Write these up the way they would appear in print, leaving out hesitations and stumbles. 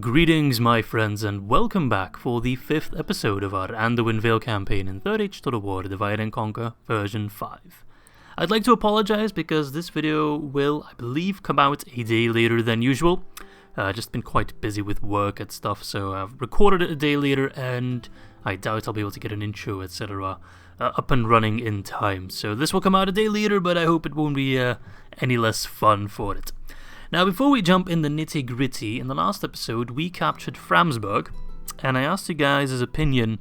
Greetings my friends and welcome back for the 5th episode of our ANDUIN VALE campaign in 3rd Age Total War Divide and Conquer version 5. I'd like to apologize because this video will, I believe, come out a day later than usual. Just been quite busy with work and stuff, so I've recorded it a day later and I doubt I'll be able to get an intro, etc. Up and running in time. So this will come out a day later, but I hope it won't be any less fun for it. Now, before we jump in the nitty-gritty, in the last episode we captured Wrakyaburg, and I asked you guys' opinion,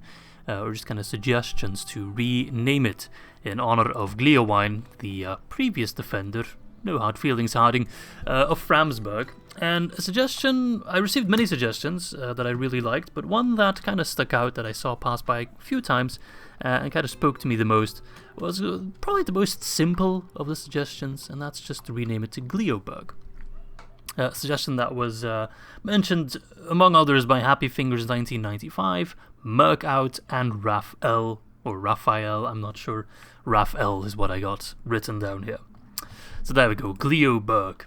or just kind of suggestions, to rename it in honor of Chulainn, the previous defender, no hard feelings Harding, of Wrakyaburg. And a suggestion, I received many suggestions that I really liked, but one that kind of stuck out that I saw pass by a few times and kind of spoke to me the most was probably the most simple of the suggestions, and that's just to rename it to Wrakyaburg. A suggestion that was mentioned, among others, by Happy Fingers 1995, Merkout, and Raphael, or Raphael, I'm not sure. Raphael is what I got written down here. So there we go, Wrakyaburg.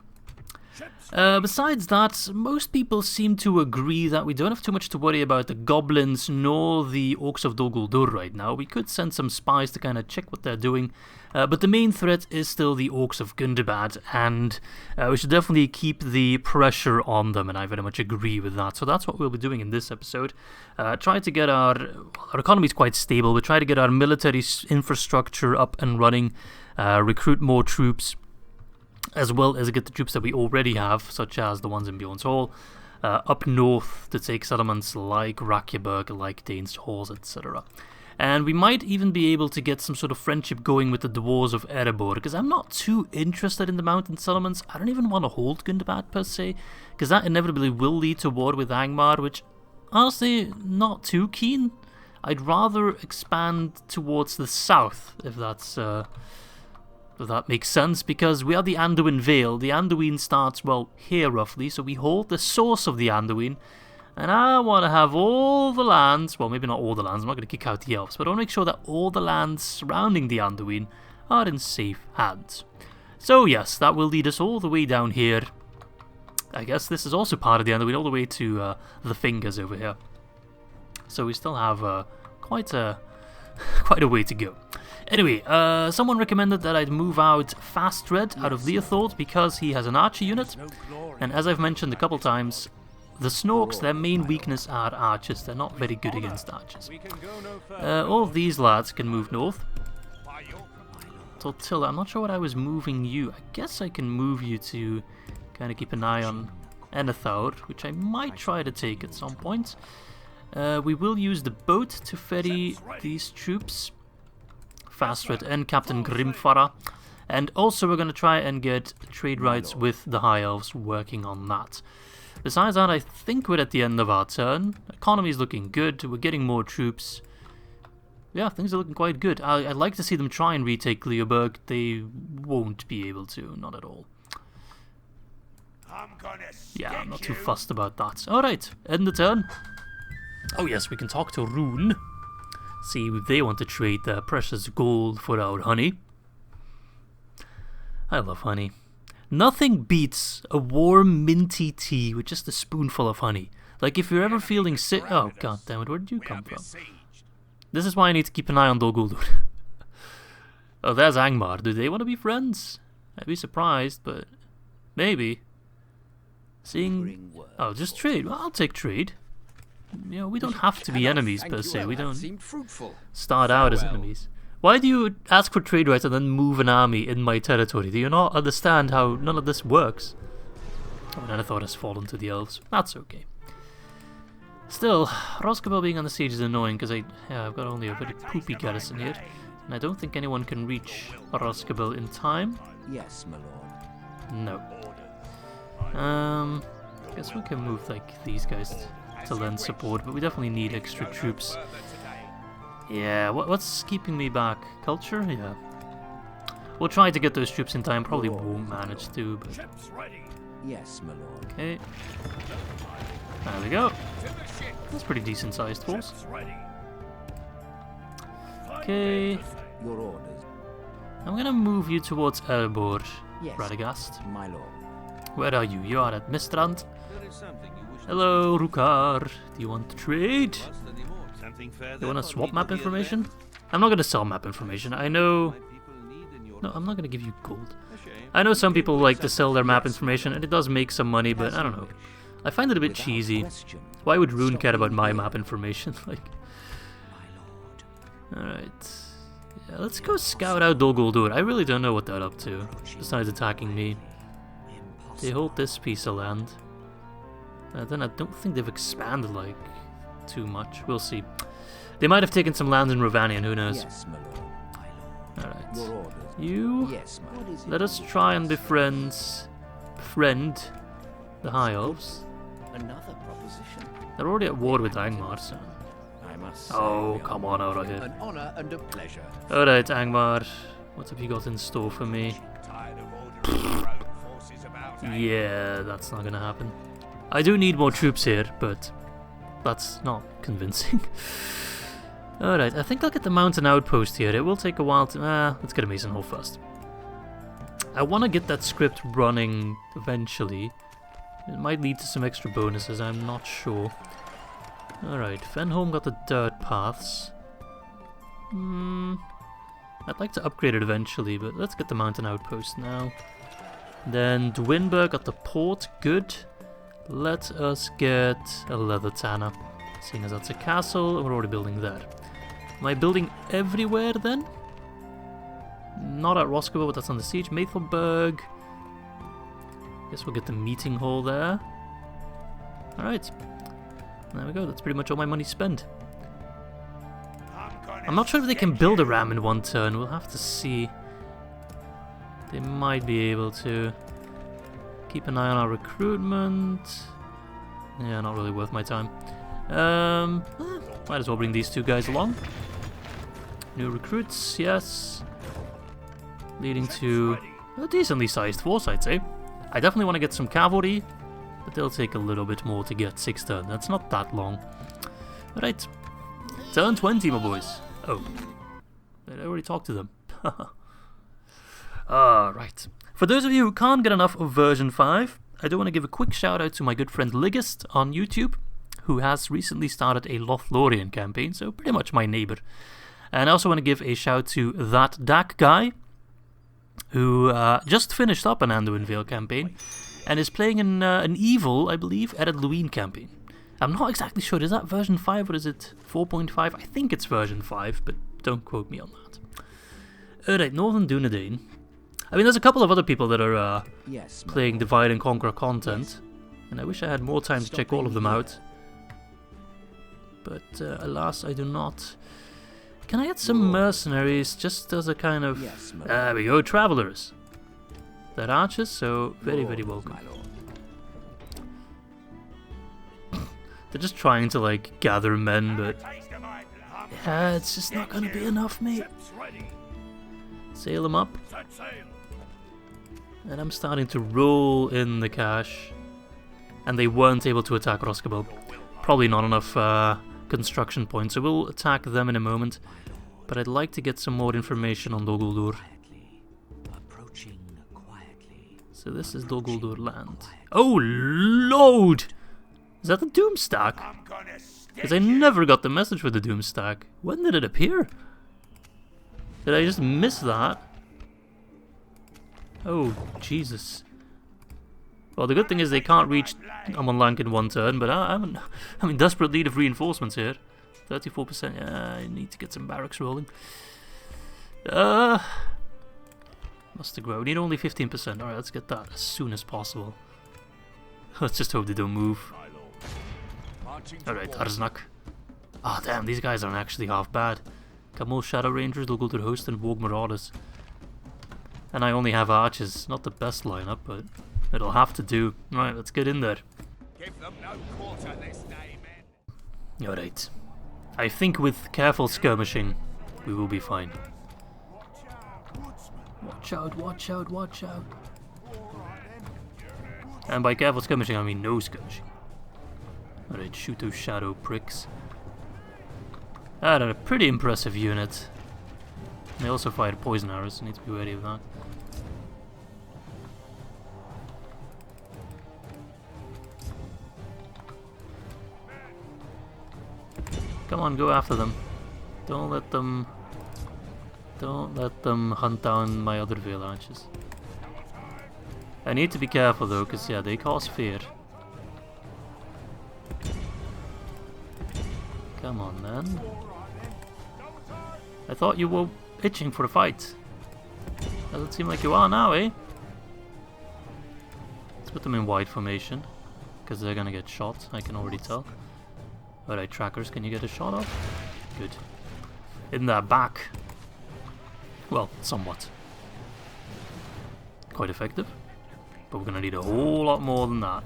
Besides that, most people seem to agree that we don't have too much to worry about the goblins nor the orcs of Dol Guldur right now. We could send some spies to kind of check what they're doing, but the main threat is still the orcs of Gundabad, and we should definitely keep the pressure on them, and I very much agree with that. So that's what we'll be doing in this episode. Try to get our economy is quite stable, but try to get our military infrastructure up and running, recruit more troops, as well as get the troops that we already have, such as the ones in Bjorn's Hall, up north to take settlements like Wrakyaburg, like Dane's Halls, etc. And we might even be able to get some sort of friendship going with the dwarves of Erebor, because I'm not too interested in the mountain settlements. I don't even want to hold Gundabad per se, because that inevitably will lead to war with Angmar, which, honestly, not too keen. I'd rather expand towards the south, if that's... If that makes sense, because we are the Anduin Vale. The Anduin starts, well, here roughly, so we hold the source of the Anduin, and I want to have all the lands, well, maybe not all the lands, I'm not going to kick out the elves, but I want to make sure that all the lands surrounding the Anduin are in safe hands. So yes, that will lead us all the way down here. I guess this is also part of the Anduin, all the way to the fingers over here. So we still have quite a way to go. Anyway, someone recommended that I'd move out Fastred out of Leothord because he has an archer unit, and as I've mentioned a couple times, the Snorks, their main weakness are archers. They're not very good against archers. All of these lads can move north. Tortilla, I'm not sure what I was moving you. I guess I can move you to kind of keep an eye on Enethaur, which I might try to take at some point. We will use the boat to ferry these troops, Fastred and Captain Grimfara, and also we're going to try and get trade rights with the High Elves, working on that. Besides that, I think we're at the end of our turn. Economy is looking good, we're getting more troops. Yeah, things are looking quite good. I'd like to see them try and retake Wrakyaburg. They won't be able to, not at all. Yeah, I'm not too fussed about that. Alright, end the turn. Oh yes, we can talk to Rune. See if they want to trade their precious gold for our honey. I love honey. Nothing beats a warm minty tea with just a spoonful of honey. Like if you're ever feeling sick... Oh god damn it, where did you come from? This is why I need to keep an eye on Dol Guldur. Oh, there's Angmar. Do they want to be friends? I'd be surprised, but maybe. Seeing... Oh, just trade. Well, I'll take trade. You know, we don't have to be enemies per se. We don't start out as enemies. Why do you ask for trade rights and then move an army in my territory? Do you not understand how none of this works? Oh, and I thought has fallen to the elves. That's okay. Still, Wrakyaburg being on the siege is annoying because I've got only a very poopy garrison here, and I don't think anyone can reach Wrakyaburg in time. Yes, my lord. No. Guess we can move like these guys to lend support, but we definitely need extra troops. Yeah, what's keeping me back? Culture? Yeah. We'll try to get those troops in time, probably won't manage to, but... Yes, my lord. Okay. There we go. That's a pretty decent sized force. Okay. Your orders. I'm gonna move you towards Erebor, yes, Radagast. my lord. Where are you? You are at Mistrand. Hello, Rukar. Do you want to trade? You want to swap map information? I'm not going to sell map information. I know... No, I'm not going to give you gold. I know some people like to sell their map information, and it does make some money, but I don't know. I find it a bit cheesy. Why would Rune care about my map information? Like... Alright. Yeah, let's go scout out Dol Guldur. I really don't know what they're up to, besides attacking me. They hold this piece of land. Then I don't think they've expanded, like, too much. We'll see. They might have taken some land in Rovanian, who knows. Alright. You... Let us try and befriend the High Elves. They're already at war with Angmar, so... Oh, come on out of here. An honor and a pleasure. Alright, Angmar. What have you got in store for me? Yeah, that's not gonna happen. I do need more troops here, but that's not convincing. Alright, I think I'll get the mountain outpost here. It will take a while to... let's get a Mason Hall first. I want to get that script running eventually. It might lead to some extra bonuses, I'm not sure. Alright, Fenholm got the dirt paths. I'd like to upgrade it eventually, but let's get the mountain outpost now. Then Dwinberg got the port, good. Let us get a leather tanner, seeing as that's a castle, we're already building that. Am I building everywhere then? Not at Wrakyaburg, but that's on the siege. Maethelberg. Guess we'll get the meeting hall there. Alright. There we go, that's pretty much all my money spent. I'm not sure if they can build a ram in one turn, we'll have to see. They might be able to. Keep an eye on our recruitment. Yeah, not really worth my time. Might as well bring these two guys along. New recruits, yes. Leading to a decently sized force, I'd say. I definitely want to get some cavalry, but they'll take a little bit more to get 6 turns. That's not that long. Alright. Turn 20, my boys. Oh. I already talked to them. Right. For those of you who can't get enough of version 5, I do want to give a quick shout out to my good friend Ligist on YouTube, who has recently started a Lothlorien campaign, so pretty much my neighbor. And I also want to give a shout to That Dak Guy, who just finished up an Anduin Vale campaign, and is playing an evil, I believe, Ered Luin campaign. I'm not exactly sure, is that version 5 or is it 4.5? I think it's version 5, but don't quote me on that. Alright, Northern Dunedain. I mean, there's a couple of other people that are playing Divide and Conquer content, and I wish I had more time to check all of them out. But alas, I do not. Can I get some mercenaries just as a kind of... There we go, travelers. They're archers, so very, very welcome. They're just trying to, like, gather men, but... Yeah, it's just not gonna be enough, mate. Sail them up. And I'm starting to roll in the cash. And they weren't able to attack Wrakyaburg. Probably not enough construction points, so we'll attack them in a moment. But I'd like to get some more information on Dol Guldur. So this is Dol Guldur land. Oh, Lord! Is that the Doomstack? Because I never got the message for the Doomstack. When did it appear? Did I just miss that? Oh, Jesus. Well, the good thing is they can't reach Amonlank in one turn, but I'm in desperate need of reinforcements here. 34%, yeah, I need to get some barracks rolling. Must grow. We need only 15%. Alright, let's get that as soon as possible. Let's just hope they don't move. Alright, Arznak. Ah, damn, these guys aren't actually half bad. Camel Shadow Rangers, Dol Guldur Host, and Warg Marauders. And I only have archers. Not the best lineup, but it'll have to do. Right, let's get in there. Give them no quarter this day, men. Alright. I think with careful skirmishing, we will be fine. Watch out, watch out, watch out. And by careful skirmishing, I mean no skirmishing. Alright, shoot those shadow pricks. That's a pretty impressive unit. They also fired poison arrows, so need to be wary of that. Come on, go after them. Don't let them hunt down my other Vale archers. I need to be careful though, because yeah, they cause fear. Come on, man. I thought you were itching for a fight. Doesn't seem like you are now, eh? Let's put them in wide formation, because they're gonna get shot, I can already tell. Alright, trackers, can you get a shot off? Good. In their back. Well, somewhat. Quite effective. But we're gonna need a whole lot more than that.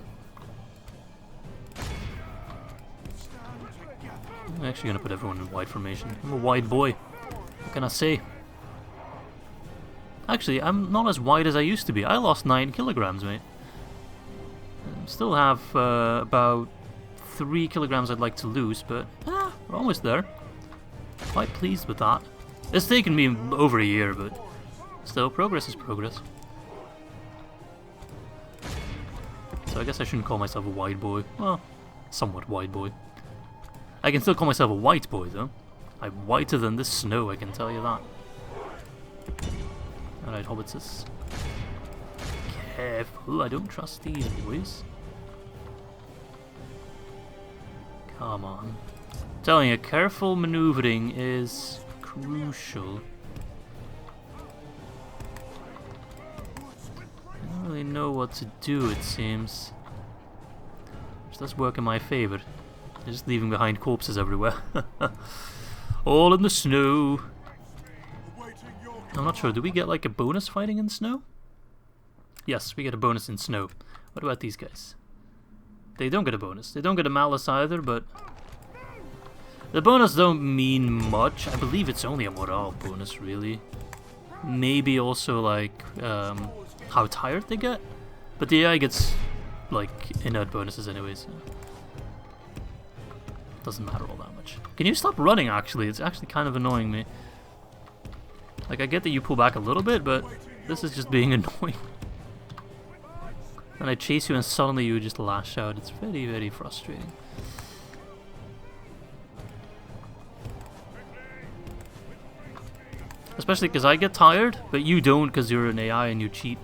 I'm actually gonna put everyone in wide formation. I'm a wide boy. What can I say? Actually, I'm not as wide as I used to be. I lost 9 kilograms, mate. I still have about 3 kilograms I'd like to lose, but we're almost there. Quite pleased with that. It's taken me over a year, but still, progress is progress. So I guess I shouldn't call myself a wide boy. Well, somewhat wide boy. I can still call myself a white boy, though. I'm whiter than this snow, I can tell you that. Alright, hobbitses. Careful, I don't trust these boys. Come on. I'm telling you, careful maneuvering is crucial. I don't really know what to do, it seems. Which does work in my favor. They're just leaving behind corpses everywhere. All in the snow. I'm not sure, do we get like a bonus fighting in snow? Yes, we get a bonus in snow. What about these guys? They don't get a bonus. They don't get a malice either, but the bonus don't mean much. I believe it's only a morale bonus, really. Maybe also like how tired they get. But the AI gets like inert bonuses anyways. So doesn't matter all that much. Can you stop running, actually? It's actually kind of annoying me. Like, I get that you pull back a little bit, but this is just being annoying. And I chase you and suddenly you just lash out. It's very, very frustrating. Especially because I get tired, but you don't because you're an AI and you cheat.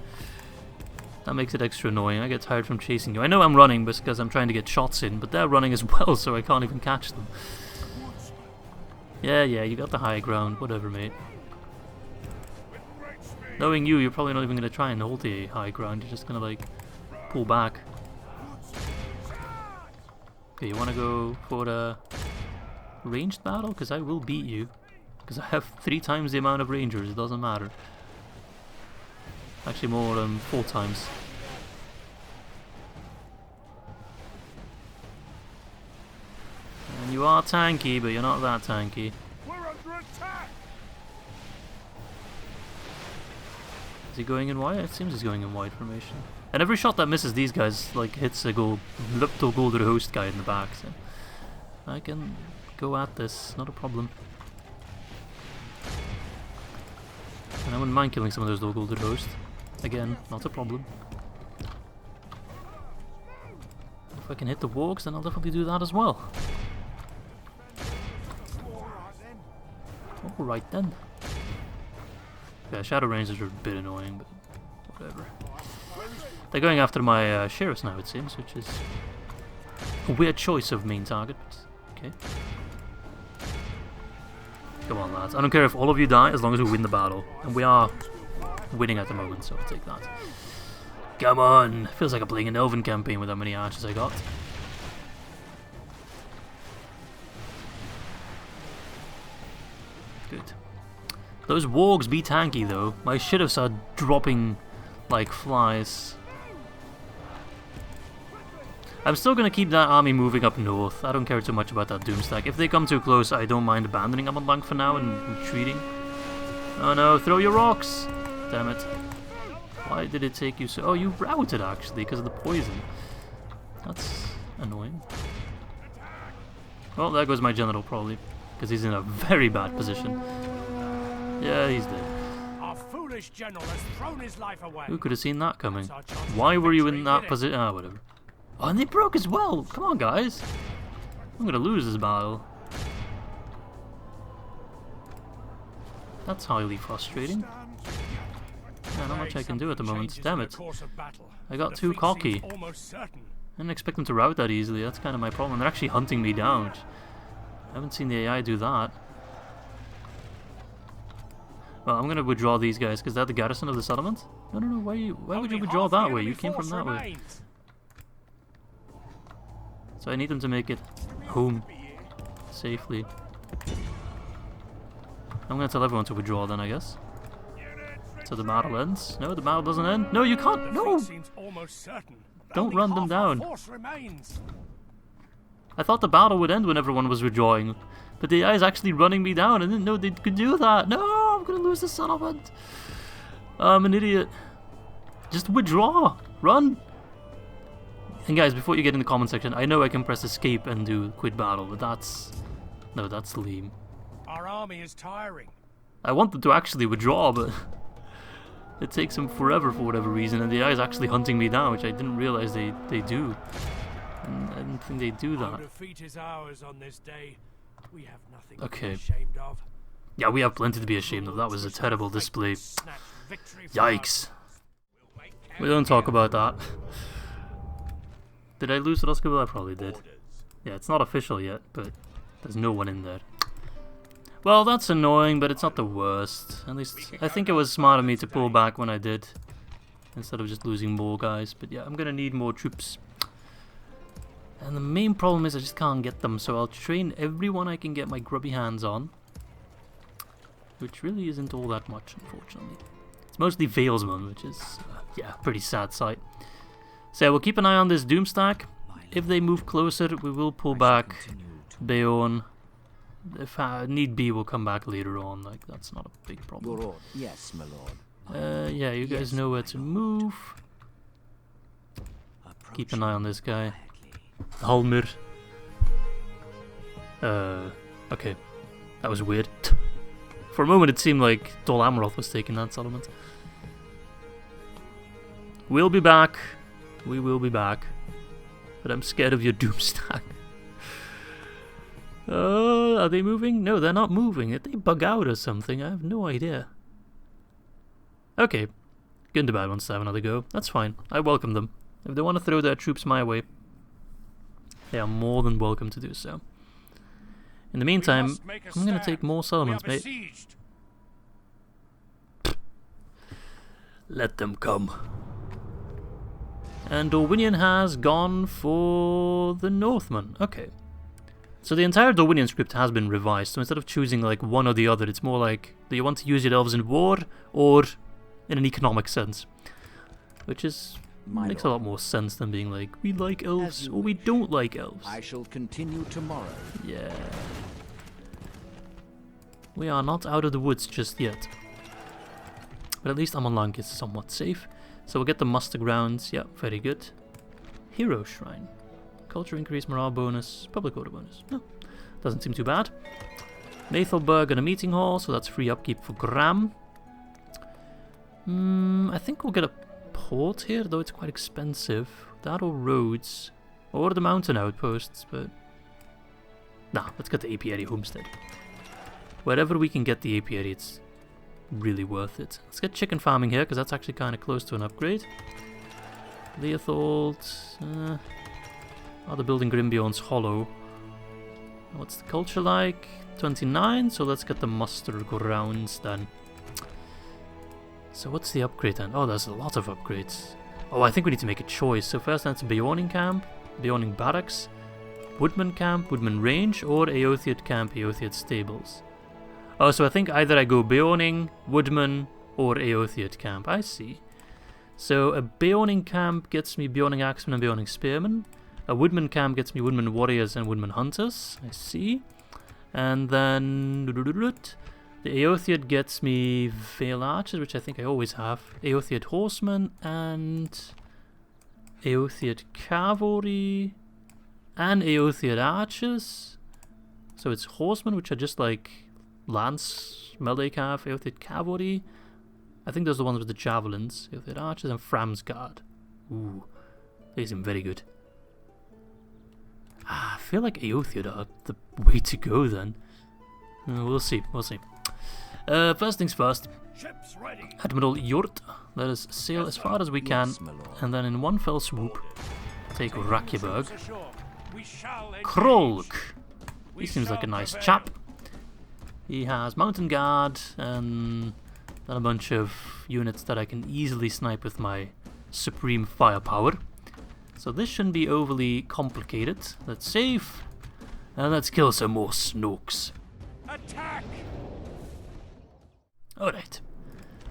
That makes it extra annoying. I get tired from chasing you. I know I'm running because I'm trying to get shots in, but they're running as well, so I can't even catch them. Yeah, you got the high ground. Whatever, mate. Knowing you, you're probably not even going to try and hold the high ground. You're just going to, like, pull back. Okay, you want to go for a ranged battle? Because I will beat you. Because I have 3 times the amount of rangers. It doesn't matter. Actually, more than 4 times. And you are tanky, but you're not that tanky. We're under attack. Is he going in wide? It seems he's going in wide formation. And every shot that misses these guys, like, hits a little golden host guy in the back. So I can go at this, not a problem. And I wouldn't mind killing some of those little golden hosts. Again, not a problem. If I can hit the wargs, then I'll definitely do that as well. Alright then. Yeah, Shadow Rangers are a bit annoying, but whatever. They're going after my sheriffs now, it seems, which is a weird choice of main target, but okay. Come on, lads. I don't care if all of you die, as long as we win the battle. And we are winning at the moment, so I'll take that. Come on! Feels like I'm playing an Elven campaign with how many archers I got. Good. Those wargs be tanky though. My sheriffs are dropping like flies. I'm still gonna keep that army moving up north. I don't care too much about that Doomstack. If they come too close, I don't mind abandoning Amonlang for now and retreating. Oh no, throw your rocks! Damn it. Why did it take you so... Oh, you routed actually, because of the poison. That's annoying. Well, there goes my general probably, because he's in a very bad position. Yeah, he's dead. Our foolish general has thrown his life away. Who could have seen that coming? Why were you in that position? Ah, whatever. Oh, and they broke as well! Come on, guys! I'm gonna lose this battle. That's highly frustrating. Yeah, not much I can do at the moment. Damn it. I got too cocky. I didn't expect them to rout that easily. That's kind of my problem. They're actually hunting me down. I haven't seen the AI do that. Well, I'm going to withdraw these guys because they're the garrison of the settlement. No, no, no. Why would you withdraw that way? You came from that way. So I need them to make it home safely. I'm going to tell everyone to withdraw then, I guess. So the battle ends. No, the battle doesn't end. No, you can't. No! Don't run them down. I thought the battle would end when everyone was withdrawing. But the AI is actually running me down. I didn't know they could do that. No, I'm going to lose the settlement. I'm an idiot. Just withdraw. Run. And guys, before you get in the comment section, I know I can press escape and do quit battle, but that's... No, that's lame. Our army is tiring. I want them to actually withdraw, but... it takes them forever for whatever reason, and the AI is actually hunting me down, which I didn't realize they do. And I didn't think they'd do that. Our defeat is ours on this day. We have nothing Okay. to be ashamed of. Yeah, we have plenty to be ashamed of. That was a terrible display. Yikes. We don't talk about that. Did I lose Wrakyaburg? I probably did. Yeah, it's not official yet, but there's no one in there. Well, that's annoying, but it's not the worst. At least, I think it was smart of me to pull back when I did, instead of just losing more guys. But yeah, I'm gonna need more troops. And the main problem is I just can't get them, so I'll train everyone I can get my grubby hands on. Which really isn't all that much, unfortunately. It's mostly Valesmen, which is, yeah, pretty sad sight. So yeah, we'll keep an eye on this Doomstack. If they move closer, we will pull back Beorn. If need be, we'll come back later on. Like, that's not a big problem. Your order. Yes, my lord. Yeah, you guys know where to move. Keep an eye on this guy. Halmir. Okay. That was weird. For a moment it seemed like Dol Amroth was taking that settlement. We'll be back. We will be back. But I'm scared of your Doomstack. Are they moving? No, they're not moving. Did they bug out or something? I have no idea. Okay. Gundabad wants to have another go. That's fine. I welcome them. If they want to throw their troops my way, they are more than welcome to do so. In the meantime, I'm going to take more settlements, mate. Let them come. And Dorwinion has gone for the Northmen. Okay. So the entire Dorwinion script has been revised, so instead of choosing like one or the other, it's more like, do you want to use your elves in war, or in an economic sense? Which is... makes a lot more sense than being like, we like elves, or we don't like elves. I shall continue tomorrow. Yeah. We are not out of the woods just yet. But at least Amonlank is somewhat safe. So we'll get the muster grounds. Yeah, very good. Hero Shrine. Culture increase, morale bonus, public order bonus. No, doesn't seem too bad. Nathelberg and a meeting hall, so that's free upkeep for Graham. I think we'll get a port here, though it's quite expensive. That or roads. Or the mountain outposts, but... nah, let's get the apiary homestead. Wherever we can get the apiary, it's really worth it. Let's get chicken farming here, because that's actually kind of close to an upgrade. Leothold... they're building Grimbjorn's Hollow. What's the culture like? 29, so let's get the muster grounds then. So what's the upgrade then? Oh, there's a lot of upgrades. Oh, I think we need to make a choice. So first that's Beorning Camp, Beorning Barracks, Woodman Camp, Woodman Range, or Eothiad Camp, Eothiad Stables. Oh, so I think either I go Beorning, Woodman, or Eothiad Camp. I see. So a Beorning Camp gets me Beorning Axemen and Beorning Spearmen. A Woodman Camp gets me Woodman Warriors and Woodman Hunters. I see. And then... the Eothiad gets me Vale Archers, which I think I always have. Eothiad Horsemen and... Eothiad Cavalry and Eothiad Archers. So it's Horsemen, which are just like Lance, Melee Cav, Eothiad Cavalry. I think those are the ones with the Javelins. Eothiad Archers and Framsguard. Ooh, they seem very good. I feel like Eothiad are the way to go then. We'll see, we'll see. First things first, Ships ready. Admiral Jort, let us sail as far as we can, Yes, my lord. and then in one fell swoop, take Wrakyaburg. Ashore. We shall engage. Krolk! He We seems like a shall nice prevail. chap. He has Mountain Guard, and then a bunch of units that I can easily snipe with my supreme firepower. So this shouldn't be overly complicated. Let's save, and let's kill some more Snooks. Attack! Alright.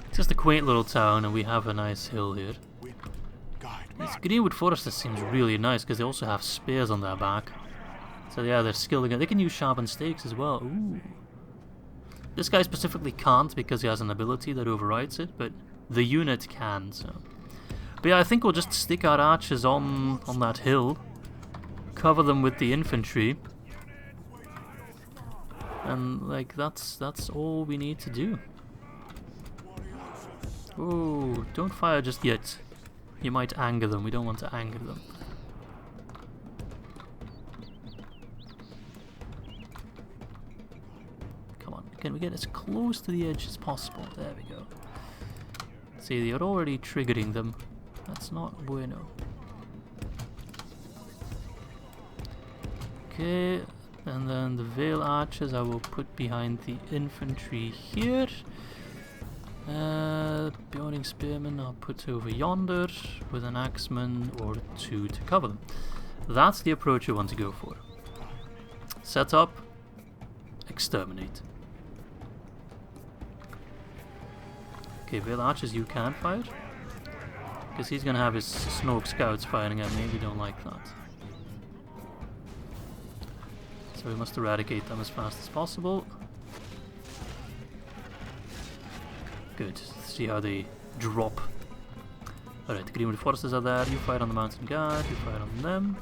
It's just a quaint little town, and we have a nice hill here. This Greenwood Forester seems really nice, because they also have spears on their back. So yeah, they're skilled again. They can use sharpened stakes as well. Ooh. This guy specifically can't, because he has an ability that overrides it, but the unit can, so... But yeah, I think we'll just stick our archers on that hill, cover them with the infantry, and like that's all we need to do. Oh, don't fire just yet. You might anger them. We don't want to anger them. Come on, can we get as close to the edge as possible? There we go. See, they're already triggering them. That's not bueno. Okay, and then the Vale archers I will put behind the infantry here. Boarding spearmen I'll put over yonder with an axeman or two to cover them. That's the approach you want to go for. Set up, exterminate. Okay, Vale archers, you can fire. Because he's gonna have his Snoke scouts firing at me. We don't like that. So we must eradicate them as fast as possible. Good. See how they drop. Alright, the Greenwood Foresters are there. You fire on the Mountain Guard. You fire on them.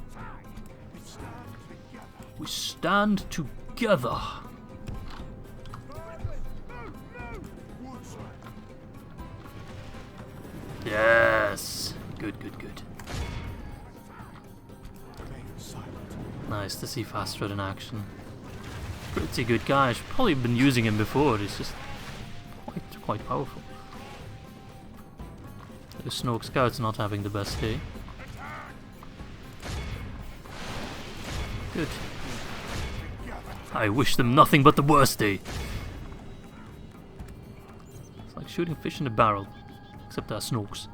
We stand together. Yes! Good, good, good. Nice to see Fastrad in action. Pretty good guy. I've probably been using him before. He's just quite powerful. The Snoke Scouts not having the best day. Good. I wish them nothing but the worst day. It's like shooting fish in a barrel. Except they're Snokes.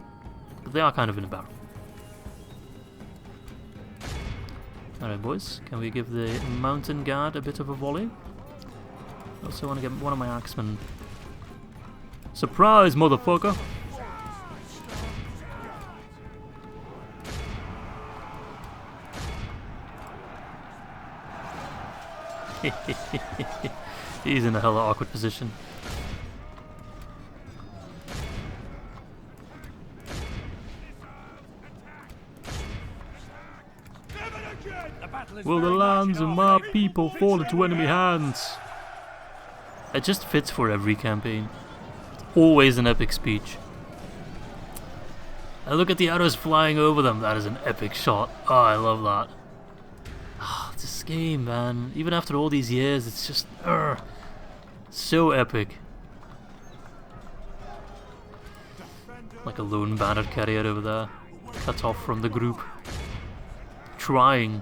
But they are kind of in a barrel. Alright boys, can we give the Mountain Guard a bit of a volley? I also want to get one of my axemen. Surprise, motherfucker! He's in a hella awkward position. Will the lands of my people fall into enemy hands? It just fits for every campaign. It's always an epic speech. And look at the arrows flying over them. That is an epic shot. Oh, I love that. Oh, this game, man. Even after all these years, it's just so epic. Like a lone banner carrier over there, cut off from the group. Trying.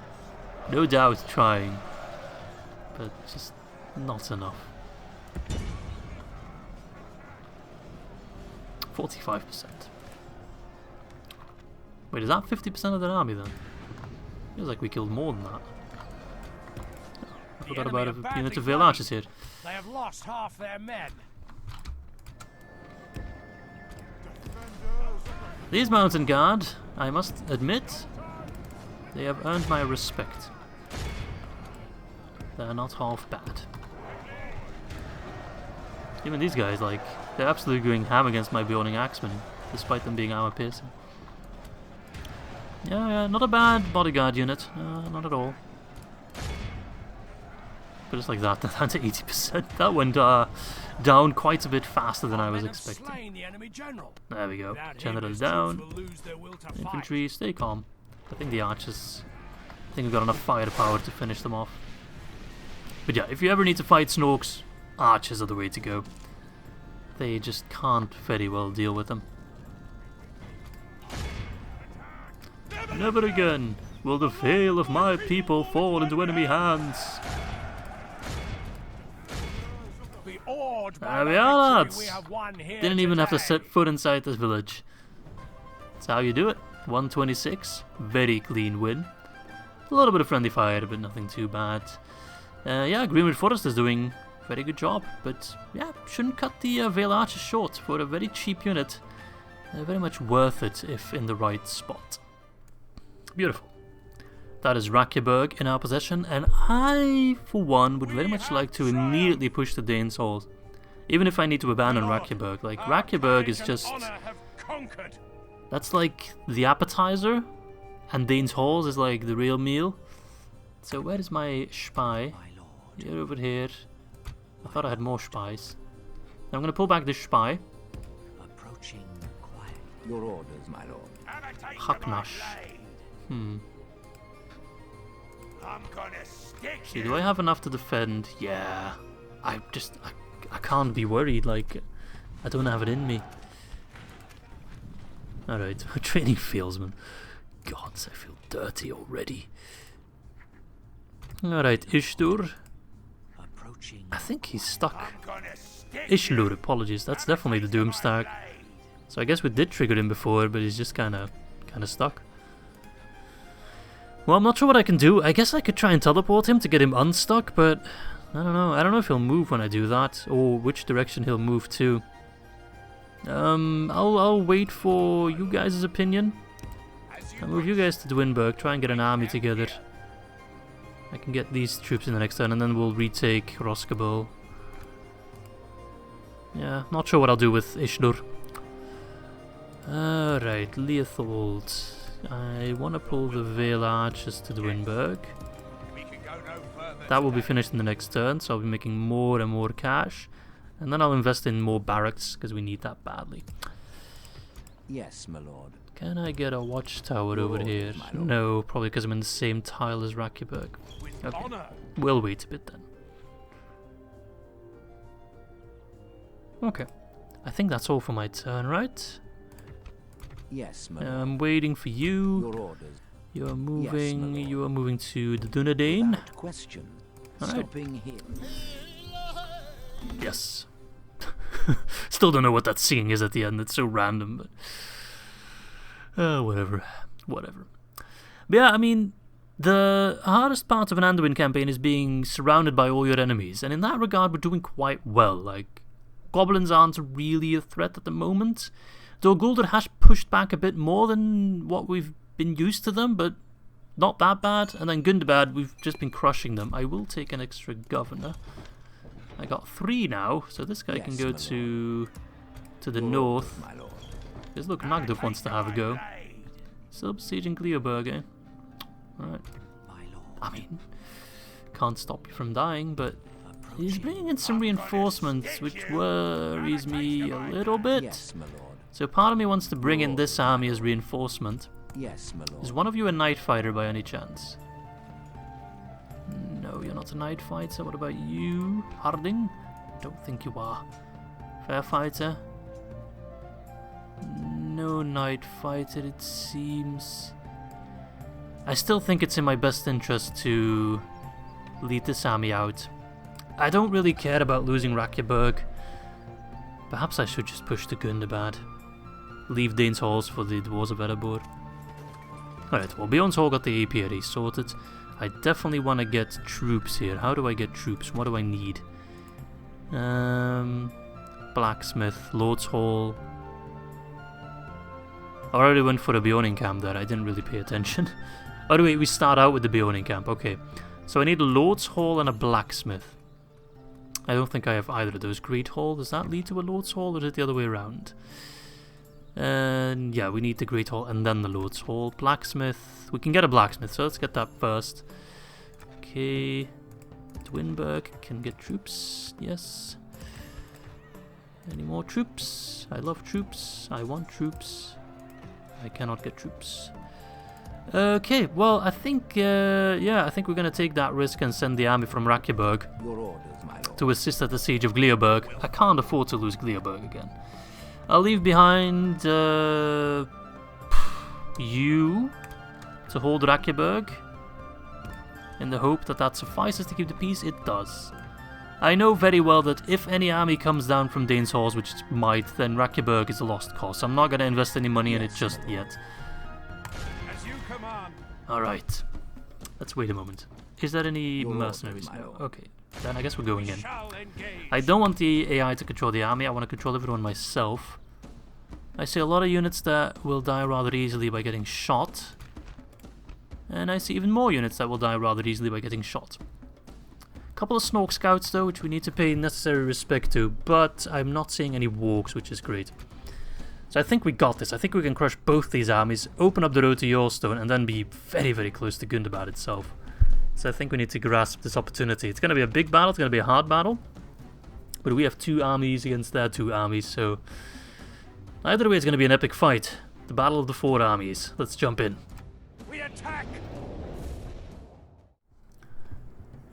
No doubt trying, but just not enough. 45%. Wait, is that 50% of their army then? Feels like we killed more than that. I forgot about a unit of Vale archers here. They have lost half their men. These Mountain Guard, I must admit, they have earned my respect. They're not half bad. Even these guys, like, they're absolutely going ham against my Bjorning Axemen, despite them being armor piercing. Yeah, not a bad bodyguard unit, not at all. But it's like that, down to 80%. That went down quite a bit faster than I was expecting. There we go. General down. Infantry, stay calm. I think the archers, I think we've got enough firepower to finish them off. But yeah, if you ever need to fight Snorks, archers are the way to go. they just can't very well deal with them. Never again will the Vale of my people fall into enemy hands. There we are, lads. Didn't even have to set foot inside this village. That's how you do it. 126, very clean win. A little bit of friendly fire, but nothing too bad. Yeah, Greenwood Forest is doing a very good job, but yeah, shouldn't cut the Vale Archers short for a very cheap unit. Very much worth it if in the right spot. Beautiful. That is Wrakyaburg in our possession, and I, for one, would very much like to immediately push the Danes' Hall. Even if I need to abandon Wrakyaburg. Like, Wrakyaburg is just... That's like the appetizer, and Danes' Halls is like the real meal. So where is my spy? You're over here. I thought I had more spies. I'm gonna pull back this spy. Approaching quiet. Your orders, my lord. Haknash. I'm gonna stick See, do I have enough to defend? Yeah. I can't be worried, like, I don't have it in me. Alright, training fieldsman. Gods, I feel dirty already. Alright, Ishtur. I think he's stuck. Ishlur, apologies, that's definitely the Doomstag. So I guess we did trigger him before, but he's just kinda stuck. Well, I'm not sure what I can do. I guess I could try and teleport him to get him unstuck, but I don't know. I don't know if he'll move when I do that, or which direction he'll move to. I'll wait for you guys' opinion. I'll move you guys to Dwinberg, try and get an army together. I can get these troops in the next turn, and then we'll retake Roskabel. Yeah, not sure what I'll do with Ishlur. Alright, Leothold. I want to pull the Vale Archers to Dwinberg. That will be finished in the next turn, so I'll be making more and more cash. And then I'll invest in more barracks, because we need that badly. Yes, my lord. Can I get a watchtower over here? No, probably because I'm in the same tile as Wrakyaburg. Okay, we'll wait a bit then. Okay, I think that's all for my turn, right? Yes, my lord. I'm waiting for you. Your orders. You are moving. Yes, you are moving to the Dunedain. Without question. All right. Stopping here. Yes. Still don't know what that singing is at the end. It's so random, but whatever. But yeah, I mean, the hardest part of an Anduin campaign is being surrounded by all your enemies, and in that regard, we're doing quite well. Like, goblins aren't really a threat at the moment. Though Guldur has pushed back a bit more than what we've been used to them, but not that bad. And then Gundabad, we've just been crushing them. I will take an extra governor. I got 3 now, so this guy can go to the north. Because look, Nagdov wants to have a go. Still besieging Gleoburg, eh? Alright. I mean, can't stop you from dying, but he's bringing in some reinforcements, which worries me a little bit. Yes, my lord. So part of me wants to bring in this army as reinforcement. Yes, my lord. Is one of you a night fighter by any chance? No, you're not a night fighter. What about you, Harding? Don't think you are. Fair fighter? No night fighter, it seems. I still think it's in my best interest to lead this army out. I don't really care about losing Wrakyaburg. Perhaps I should just push to Gundabad. Leave Dane's Halls for the Dwarves of Erebor. Alright, well, Bjorn's Hall got the AP already sorted. I definitely want to get troops here. How do I get troops? What do I need? Blacksmith, Lord's Hall. I already went for a Bjorning camp there. I didn't really pay attention. Oh, wait, we start out with the Bjorning camp. Okay. So I need a Lord's Hall and a Blacksmith. I don't think I have either of those. Great Hall, does that lead to a Lord's Hall, or is it the other way around? And yeah, we need the Great Hall and then the Lord's Hall. Blacksmith, we can get a Blacksmith, so let's get that first. Okay, Dwinberg can get troops, yes. Any more troops? I love troops, I want troops. I cannot get troops. Okay, well, I think, yeah, I think we're gonna take that risk and send the army from Wrakyaburg Your orders, my lord. to assist at the siege of Vrakyaburg. I can't afford to lose Vrakyaburg again. I'll leave behind you to hold Wrakyaburg in the hope that that suffices to keep the peace. It does. I know very well that if any army comes down from Dane's Halls, which it might, then Wrakyaburg is a lost cause. I'm not going to invest any money in it just yet. As you command. Alright. Let's wait a moment. Is there any Your mercenaries? orders, my No. lord. Okay. Then I guess we're going in. Shall engage. I don't want the AI to control the army. I want to control everyone myself. I see a lot of units that will die rather easily by getting shot. And I see even more units that will die rather easily by getting shot. Couple of Snork scouts though, which we need to pay necessary respect to, but I'm not seeing any wargs, which is great. So I think we got this. I think we can crush both these armies, open up the road to Eorlsburg, and then be very, very close to Gundabad itself. So I think we need to grasp this opportunity. It's going to be a big battle, it's going to be a hard battle, but we have 2 armies against their 2 armies, so either way it's going to be an epic fight. The battle of the 4 armies. Let's jump in. We attack.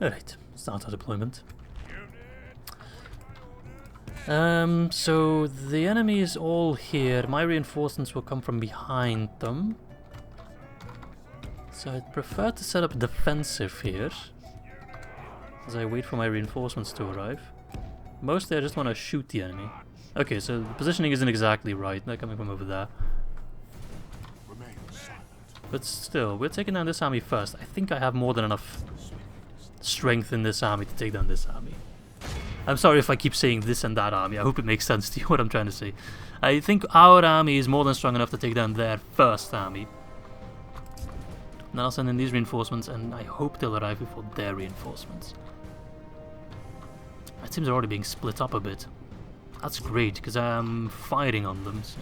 Alright, start our deployment. So the enemy is all here. My reinforcements will come from behind them. So I'd prefer to set up defensive here, as I wait for my reinforcements to arrive. Mostly I just want to shoot the enemy. Okay, so the positioning isn't exactly right. They're coming from over there. But still, we're taking down this army first. I think I have more than enough strength in this army to take down this army. I'm sorry if I keep saying this and that army. I hope it makes sense to you what I'm trying to say. I think our army is more than strong enough to take down their first army. Then I'll send in these reinforcements, and I hope they'll arrive before their reinforcements. My teams are already being split up a bit. That's great, because I'm firing on them. So.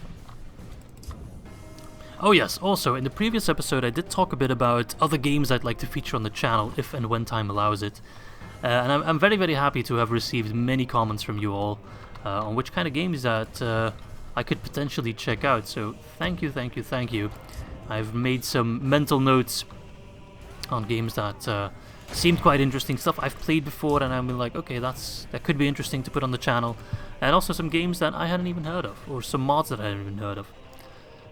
Oh yes, also, in the previous episode I did talk a bit about other games I'd like to feature on the channel, if and when time allows it. And I'm very, very happy to have received many comments from you all on which kind of games that I could potentially check out. So thank you, thank you, thank you. I've made some mental notes on games that seemed quite interesting, stuff I've played before, and I'm like, okay, that could be interesting to put on the channel. And also some games that I hadn't even heard of, or some mods that I hadn't even heard of.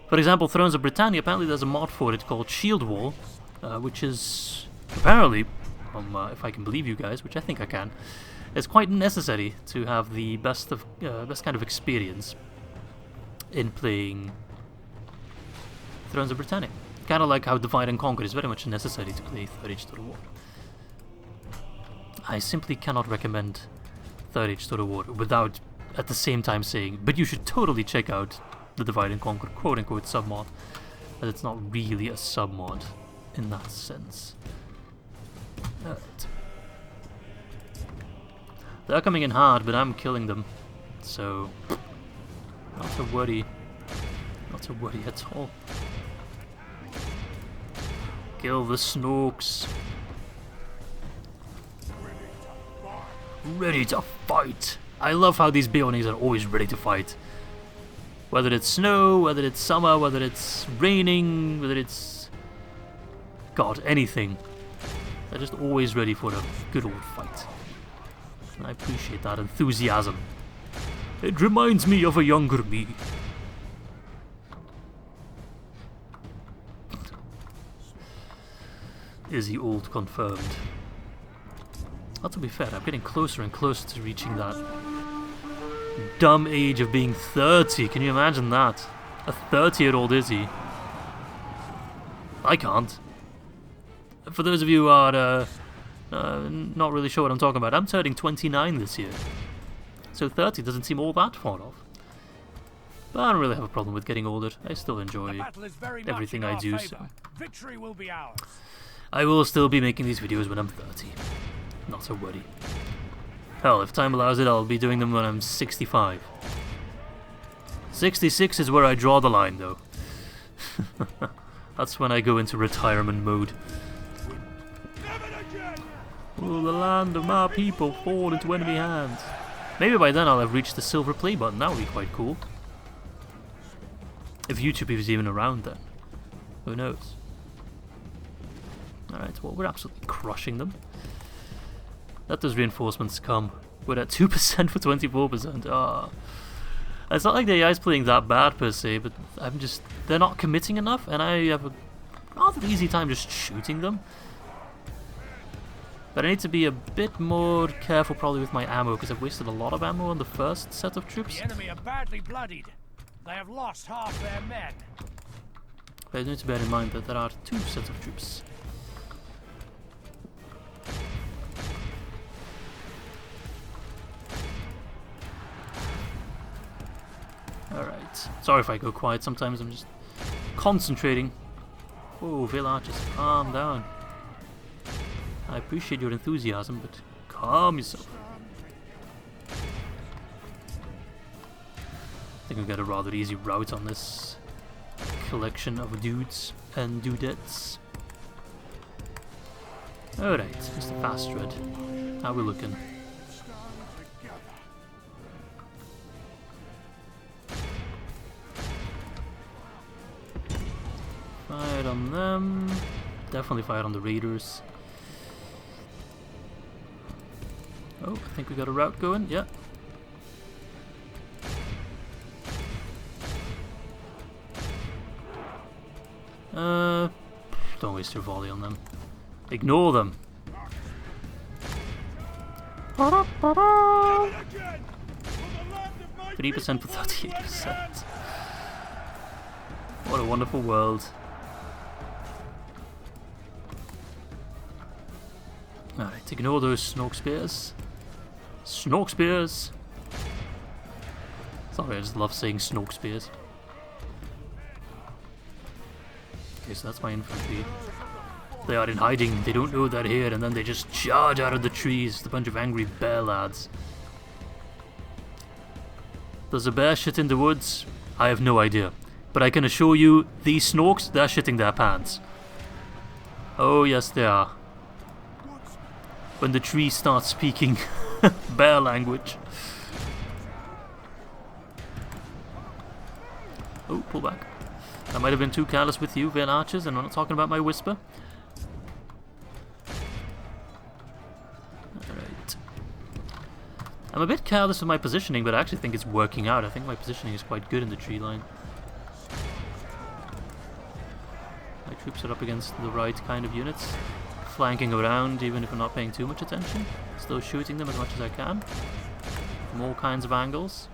For example, Thrones of Britannia, apparently there's a mod for it called Shield Wall, which is apparently, if I can believe you guys, which I think I can, it's quite necessary to have the best kind of experience in playing Thrones of Britannia. Kind of like how Divide and Conquer is very much necessary to play Third Age Total War. I simply cannot recommend Third Age Total War without at the same time saying, but you should totally check out the Divide and Conquer quote-unquote sub-mod, but it's not really a sub-mod in that sense. Right. They're coming in hard, but I'm killing them, so not to worry at all. Kill the Snorks. Ready to fight! I love how these Beonings are always ready to fight. Whether it's snow, whether it's summer, whether it's raining, whether it's... God, anything. They're just always ready for a good old fight. And I appreciate that enthusiasm. It reminds me of a younger me. Izzy old confirmed. Well, to be fair, I'm getting closer and closer to reaching that dumb age of being 30. Can you imagine that? A 30-year-old Izzy. I can't. For those of you who are not really sure what I'm talking about, I'm turning 29 this year. So 30 doesn't seem all that far off. But I don't really have a problem with getting older. I still enjoy everything I do, so Victory will be ours. I will still be making these videos when I'm 30. Not to worry. Hell, if time allows it, I'll be doing them when I'm 65. 66 is where I draw the line, though. That's when I go into retirement mode. Will the land of my people fall into enemy hands? Maybe by then I'll have reached the silver play button. That would be quite cool. If YouTube is even around then. Who knows? Alright, well, we're absolutely crushing them. Let those reinforcements come. We're at 2% for 24%. Ah. It's not like the AI's playing that bad per se, but they're not committing enough, and I have a rather easy time just shooting them. But I need to be a bit more careful probably with my ammo, because I've wasted a lot of ammo on the first set of troops. The enemy are badly bloodied. They have lost half their men. But I need to bear in mind that there are 2 sets of troops. Alright. Sorry if I go quiet sometimes, I'm just concentrating. Oh, Vale Archers, calm down. I appreciate your enthusiasm, but calm yourself. I think I've got a rather easy route on this collection of dudes and dudettes. Alright, Mr. Fast Red. How we looking? Fired on them. Definitely fired on the raiders. Oh, I think we got a route going. Yeah. Don't waste your volley on them. Ignore them. 3% for 38%. What a wonderful world. Alright, ignore those snork spears. Snork spears! Sorry, I just love saying snork spears. Okay, so that's my infantry. They are in hiding, they don't know they're here, and then they just charge out of the trees, a bunch of angry bear lads. Does a bear shit in the woods? I have no idea. But I can assure you, these snorks, they're shitting their pants. Oh yes they are. When the trees start speaking bear language. Oh, pull back. I might have been too careless with you, Vale Archers, and I'm not talking about my whisper. Alright. I'm a bit careless with my positioning, but I actually think it's working out. I think my positioning is quite good in the tree line. My troops are up against the right kind of units. Flanking around, even if I'm not paying too much attention. Still shooting them as much as I can. From all kinds of angles.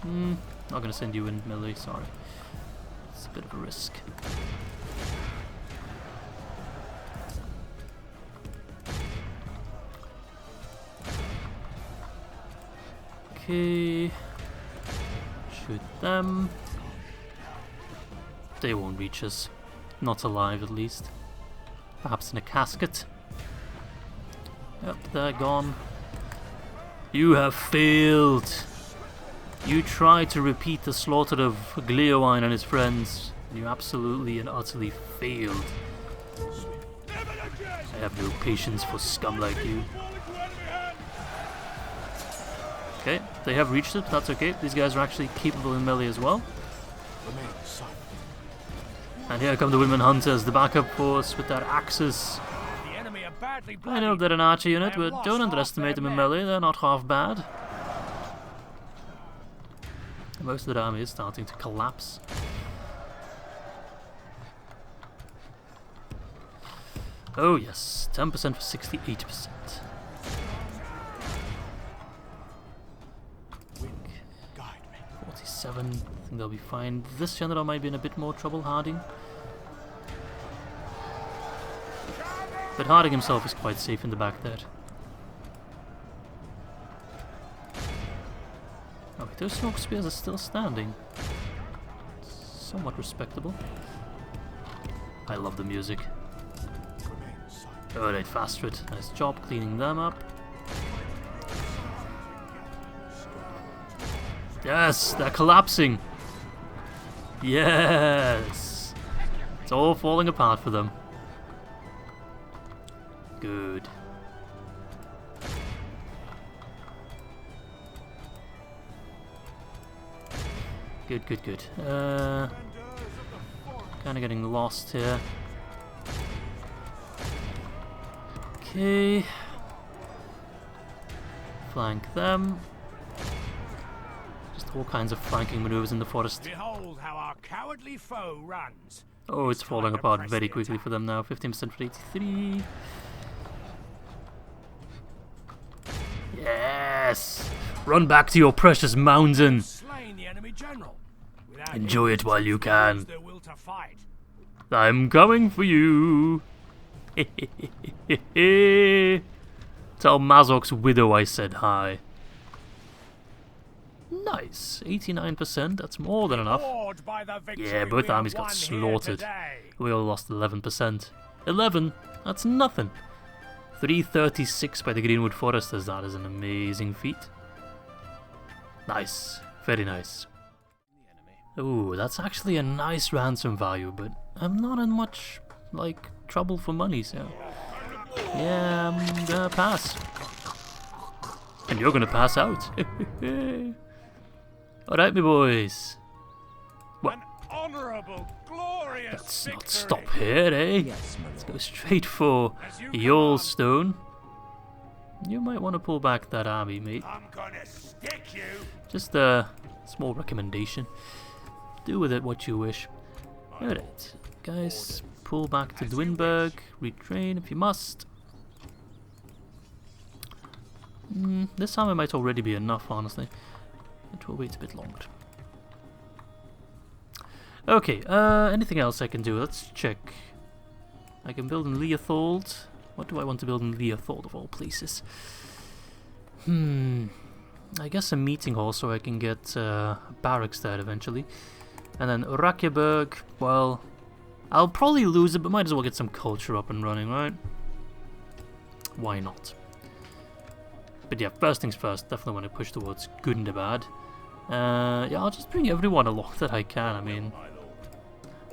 Not gonna send you in melee, sorry. It's a bit of a risk. Okay. Shoot them. They won't reach us. Not alive, at least. Perhaps in a casket. Yep, they're gone. You have failed. You tried to repeat the slaughter of Chulainn and his friends, and you absolutely and utterly failed. I have no patience for scum like you. Okay, they have reached it, but that's okay. These guys are actually capable in melee as well. And here come the women hunters, the backup force with their axes. I know they're an archer unit, but don't underestimate them in melee, they're not half bad. Most of the army is starting to collapse. Oh yes, 10% for 68%. 47, I think they'll be fine. This general might be in a bit more trouble, Harding. But Harding himself is quite safe in the back there. Oh wait, those smoke spears are still standing. Somewhat respectable. I love the music. Alright, Fastred. Nice job cleaning them up. Yes, they're collapsing. Yes. It's all falling apart for them. Good. Good, good, good. Kind of getting lost here. Okay. Flank them. Just all kinds of flanking maneuvers in the forest. Behold how our cowardly foe runs. Oh, it's falling apart very quickly for them now. 15% for 83. Yes! Run back to your precious mountain. Slain the enemy general. Without Enjoy it while you can. their will to fight. I'm coming for you. Tell Mazok's widow I said hi. Nice. 89%. That's more than enough. Awed by the victory Yeah, both we armies have got won here slaughtered. today. We all lost 11%. 11? That's nothing. 336 by the Greenwood Foresters. That is an amazing feat. Nice. Very nice. Ooh, that's actually a nice ransom value, but I'm not in much, like, trouble for money, so... Yeah, I'm gonna pass. And you're gonna pass out. Alright, me boys. What? An honourable, glorious Let's not victory. stop here, eh? Yes, my Let's lord. go straight for As you Eorlsburg. You might want to pull back that army, mate. I'm gonna stick you. Just a small recommendation. Do with it what you wish. Alright, guys, pull back to Dwinberg. Retrain if you must. This time it might already be enough, honestly. It will wait a bit longer. Okay, anything else I can do? Let's check. I can build in Leothold. What do I want to build in Leothold of all places? I guess a meeting hall so I can get barracks there eventually. And then Wrakyaburg, well, I'll probably lose it, but might as well get some culture up and running, right? Why not? But yeah, first things first, definitely want to push towards Gundabad. Yeah, I'll just bring everyone along that I can. I mean,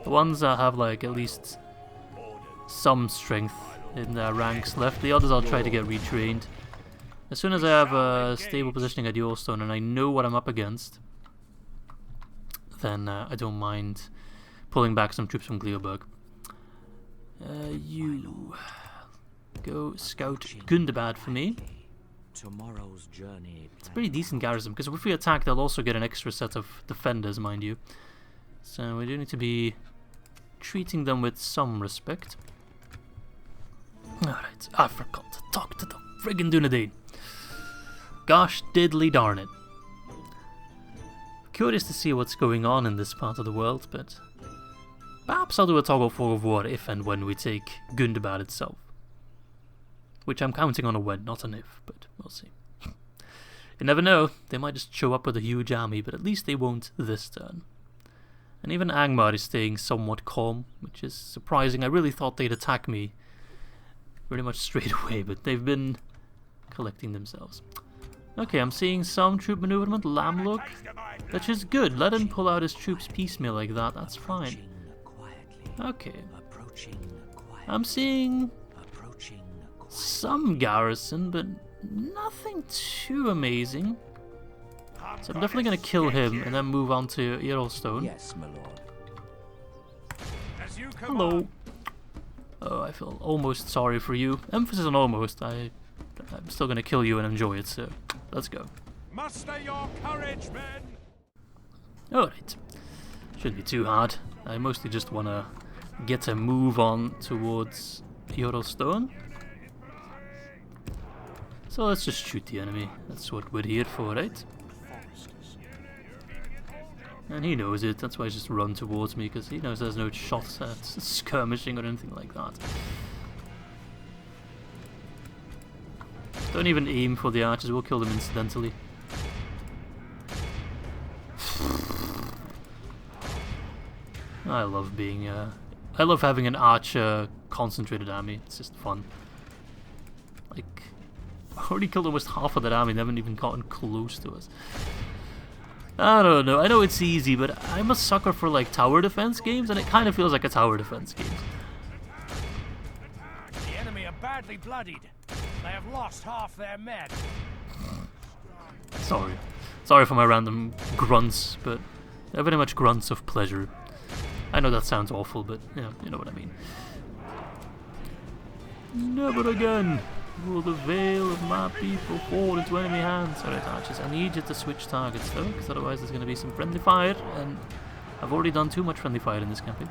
the ones that have like at least some strength in their ranks left, the others I'll try to get retrained. As soon as I have a stable positioning at Eorlsburg and I know what I'm up against, then I don't mind pulling back some troops from Vrakyaburg. You go scout Gundabad for me. Tomorrow's journey. It's a pretty decent garrison, because if we attack they'll also get an extra set of defenders, mind you. So we do need to be treating them with some respect. Alright, I forgot to talk to the friggin' Dunedain. Gosh diddly darn it. Curious to see what's going on in this part of the world, but perhaps I'll do a toggle for of war if and when we take Gundabad itself. Which I'm counting on a when, not an if, but we'll see. You never know, they might just show up with a huge army, but at least they won't this turn. And even Angmar is staying somewhat calm, which is surprising. I really thought they'd attack me pretty much straight away, but they've been collecting themselves. Okay, I'm seeing some troop maneuverment, Lamlug, which is good. Let him pull out his troops piecemeal like that, that's fine. Okay, I'm seeing some garrison, but nothing too amazing. So I'm definitely going to kill him and then move on to Eorlsburg. Yes, my lord. As you Hello. command. Oh, I feel almost sorry for you. Emphasis on almost. I'm still going to kill you and enjoy it, so let's go. Muster your courage, men. Alright. Shouldn't be too hard. I mostly just want to get a move on towards Eorlsburg. So let's just shoot the enemy. That's what we're here for, right? And he knows it. That's why he's just run towards me, because he knows there's no shots at skirmishing or anything like that. Don't even aim for the archers. We'll kill them incidentally. I love being I love having an archer concentrated army. It's just fun. Like, I already killed almost half of that army and they haven't even gotten close to us. I don't know. I know it's easy, but I'm a sucker for like tower defense games, and it kind of feels like a tower defense game. The enemy are badly bloodied. They have lost half their men. Sorry for my random grunts, but they're very much grunts of pleasure. I know that sounds awful, but you know what I mean. Never again will the Vale of my people fall into enemy hands. Alright, archers, I need you to switch targets though, because otherwise there's going to be some friendly fire, and I've already done too much friendly fire in this campaign.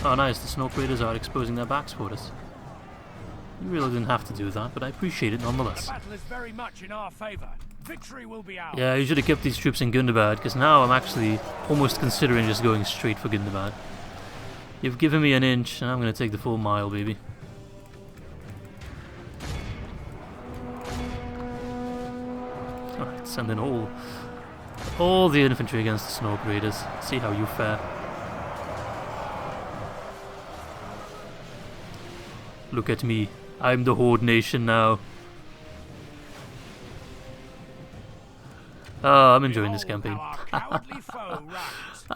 Oh nice, the Snow Raiders are exposing their backs for us. You really didn't have to do that, but I appreciate it nonetheless. The battle is very much in our favor. Victory will be ours. Yeah, you should have kept these troops in Gundabad, because now I'm actually almost considering just going straight for Gundabad. You've given me an inch, and I'm going to take the full mile, baby. Alright, send in all the infantry against the Snow Raiders. See how you fare. Look at me. I'm the Horde Nation now. Oh, I'm enjoying this campaign. That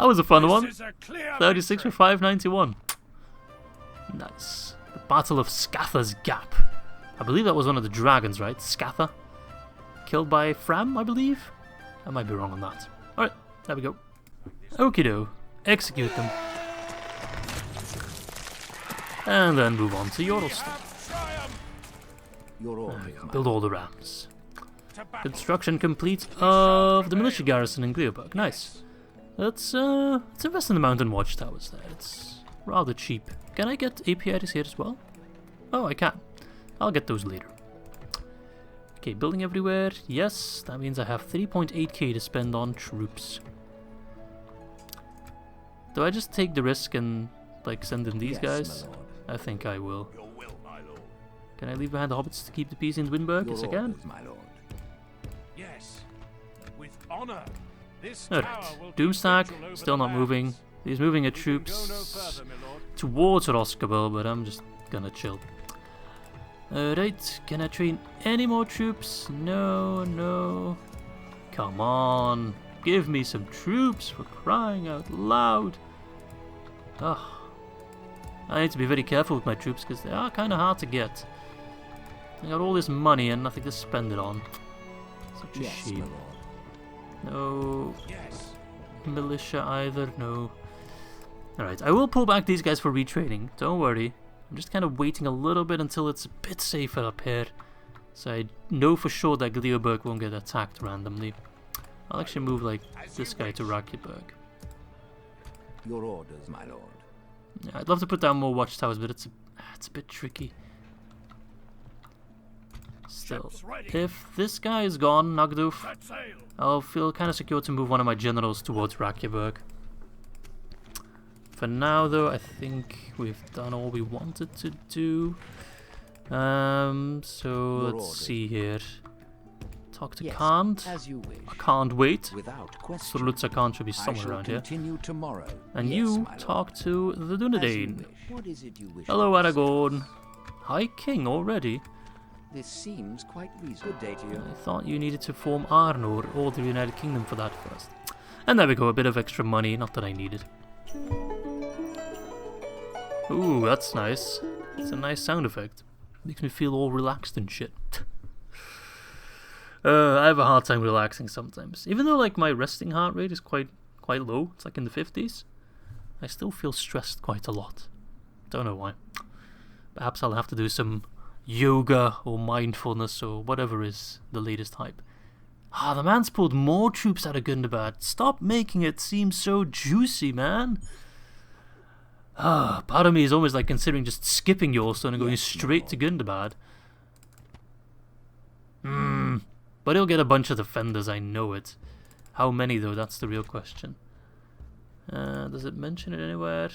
was a fun one. 36 for 591. Nice. The Battle of Scatha's Gap. I believe that was one of the dragons, right? Scatha? Killed by Fram, I believe? I might be wrong on that. Alright, there we go. Okido. Execute them. And then move on to Eorlsburg. Build all the rams. Construction complete of the militia garrison in Wrakyaburg. Nice. Let's invest in the mountain watchtowers there. It's rather cheap. Can I get APIs here as well? Oh, I can. I'll get those later. Okay, building everywhere. Yes, that means I have 3.8k to spend on troops. Do I just take the risk and like send in these guys? I think I will. Can I leave behind the hobbits to keep the peace in Windburg? Yes, I can. Yes, with honor. Alright, Doomstack, still not moving. He's moving at troops towards Wrakyaburg, but I'm just gonna chill. Alright, can I train any more troops? No, no. Come on, give me some troops for crying out loud. Ugh. I need to be very careful with my troops because they are kind of hard to get. I got all this money and nothing to spend it on. Such a shame. No militia either, no. Alright, I will pull back these guys for retraining, don't worry. I'm just kind of waiting a little bit until it's a bit safer up here. So I know for sure that Wrakyaburg won't get attacked randomly. I'll actually move like this guy to Wrakyaburg. Your orders, my lord. Yeah, I'd love to put down more watchtowers, but it's a bit tricky. Still, if this guy is gone, Nagdoof, I'll feel kind of secure to move one of my generals towards Wrakyaburg. For now, though, I think we've done all we wanted to do. So let's see here. Talk to Kant. I can't wait. Surlutza Khan should be somewhere around here. And you talk to the Dunedain. Hello, Aragorn. Hi, King, already. This seems quite reasonable. Good day to you. I thought you needed to form Arnor or the United Kingdom for that first. And there we go, a bit of extra money, not that I needed. Ooh, that's nice. It's a nice sound effect. Makes me feel all relaxed and shit. I have a hard time relaxing sometimes. Even though like my resting heart rate is quite low, it's like in the 50s, I still feel stressed quite a lot. Don't know why. Perhaps I'll have to do some yoga or mindfulness or whatever is the latest hype. Ah, the man's pulled more troops out of Gundabad. Stop making it seem so juicy, man. Ah, part of me is almost like considering just skipping Yellowstone and going straight to Gundabad. But he'll get a bunch of defenders, I know it. How many though, that's the real question. Does it mention it anywhere?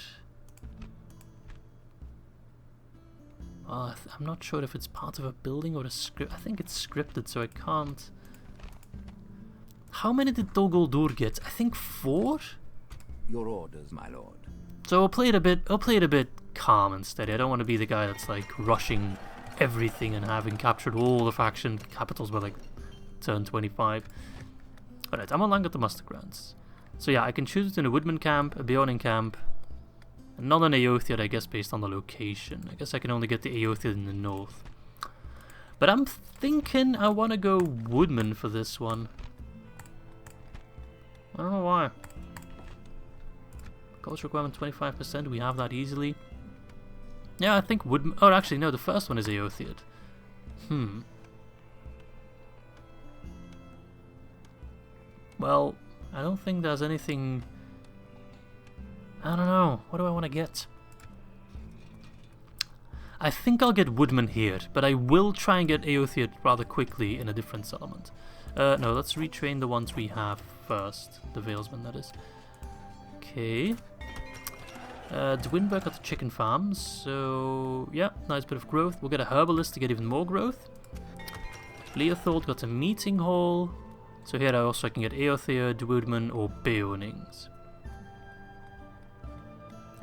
I'm not sure if it's part of a building or a script. I think it's scripted, so I can't. How many did Dol Guldur get? I think 4? Your orders, my lord. So I'll play it a bit calm and steady. I don't want to be the guy that's like rushing everything and having captured all the faction capitals by like turn 25. Alright, I'm on Langat the Muster Grounds. So yeah, I can choose between a Woodman camp, a Beonin camp, and not an Aothiad, I guess, based on the location. I guess I can only get the Aothiad in the north. But I'm thinking I want to go Woodman for this one. I don't know why. Culture requirement 25%, we have that easily. Yeah, I think wood... Oh, actually, no, the first one is Eorlsburg. Well, I don't think there's anything... I don't know. What do I want to get? I think I'll get Woodman here, but I will try and get Eorlsburg rather quickly in a different settlement. No, let's retrain the ones we have first. The Valesmen, that is. Okay. Dwinberg got the chicken farms, so yeah, nice bit of growth. We'll get a herbalist to get even more growth. Leothold got a meeting hall. So here I can get Eorlsburg, Woodman, or Beonings.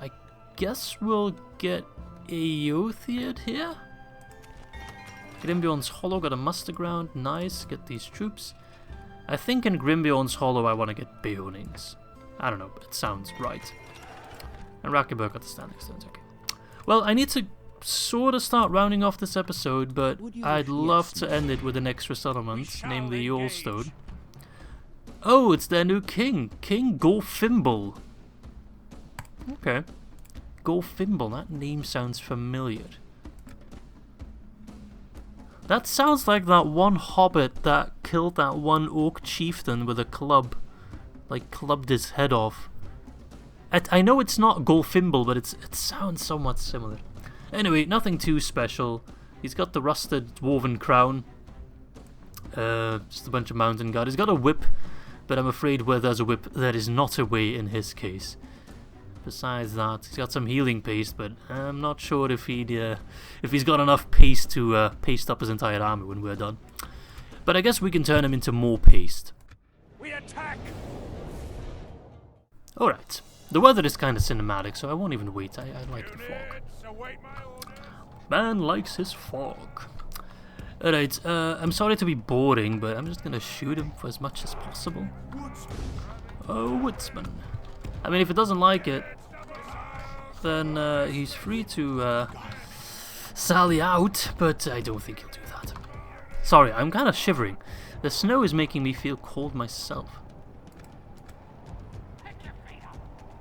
I guess we'll get Eorlsburg here. Grimbjorn's Hollow got a muster ground, nice, get these troops. I think in Grimbjorn's Hollow I want to get Beonings. I don't know, but it sounds right. And Wrakyaburg got the standing stones, okay. Well, I need to sort of start rounding off this episode, but I'd love to end it with an extra settlement, namely Eorlsburg. Oh, it's their new king, King Golfimble. Okay. Golfimble, that name sounds familiar. That sounds like that one Hobbit that killed that one orc chieftain with a club. Like, clubbed his head off. I know it's not Golfimble, but it sounds somewhat similar. Anyway, nothing too special. He's got the rusted dwarven crown. Just a bunch of mountain guard. He's got a whip, but I'm afraid where there's a whip, there is not a way in his case. Besides that, he's got some healing paste, but I'm not sure if he's got enough paste to paste up his entire army when we're done. But I guess we can turn him into more paste. We attack! Alright. The weather is kind of cinematic, so I won't even wait. I like the fog. Await my orders. Man likes his fog. Alright, I'm sorry to be boring, but I'm just gonna shoot him for as much as possible. Oh, Woodsman. I mean, if he doesn't like it, then he's free to sally out, but I don't think he'll do that. Sorry, I'm kind of shivering. The snow is making me feel cold myself.